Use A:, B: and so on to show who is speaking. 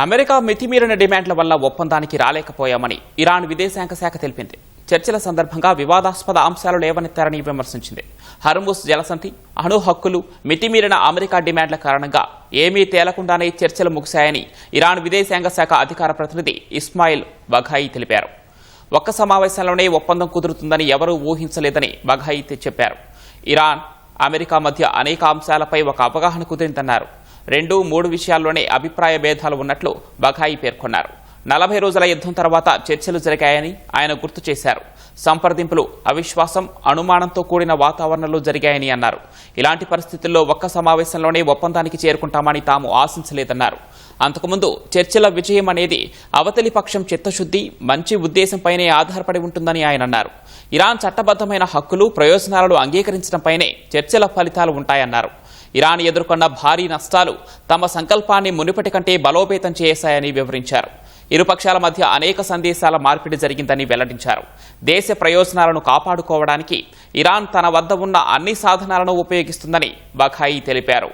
A: America మితిమీరిన డిమాండ్ల వల్ల ఒప్పందానికి రాలేకపోయామని ఇరాన్ విదేశాంగ శాఖ తెలిపింది. చర్చల సందర్భంగా వివాదాస్పద అంశాలు లేవనెత్తారని విమర్శించింది. హర్ముజ్ జలసంధి, అణు హక్కులు, మితిమీరిన అమెరికా డిమాండ్ల కారణంగా ఏమీ తేలకుండానే చర్చలు ముగిశాయని ఇరాన్ విదేశాంగ శాఖ అధికార ప్రతినిధి ఇస్మాయిల్ బఘాయి తెలిపారు. ఒక్క సమావేశంలోనే ఒప్పందం కుదురుతుందని ఎవరూ ఊహించలేదని బఘాయి చెప్పారు. ఇరాన్, అమెరికా మధ్య అనేక అంశాలపై ఒక అవగాహన కుదిరిందన్నారు. 2-3 విషయాల్లోనే అభిప్రాయ భేదాలు ఉన్నట్లు బఘాయి పేర్కొన్నారు. 40 రోజుల యుద్ధం తర్వాత చర్చలు జరిగాయని ఆయన గుర్తు చేశారు. సంప్రదింపులు అవిశ్వాసం, అనుమానంతో కూడిన వాతావరణంలో జరిగాయని అన్నారు. ఇలాంటి పరిస్థితుల్లో ఒక్క సమావేశంలోనే ఒప్పందానికి చేరుకుంటామని తాము ఆశించలేదన్నారు. అంతకుముందు చర్చల విజయం అనేది అవతలి పక్షం చిత్తశుద్ధి, మంచి ఉద్దేశంపైనే ఆధారపడి ఉంటుందని ఆయన అన్నారు. ఇరాన్ చట్టబద్దమైన హక్కులు, ప్రయోజనాలను అంగీకరించడంపైనే చర్చల ఫలితాలు ఉంటాయన్నారు. ఇరాన్ ఎదుర్కొన్న భారీ నష్టాలు తమ సంకల్పాన్ని మునుపటి కంటే బలోపేతం చేశాయని వివరించారు. ఇరుపక్షాల మధ్య అనేక సందేశాల మార్పిడి జరిగిందని వెల్లడించారు. దేశ ప్రయోజనాలను కాపాడుకోవడానికి ఇరాన్ తన వద్ద ఉన్న అన్ని సాధనాలను ఉపయోగిస్తుందని బఘాయి తెలిపారు.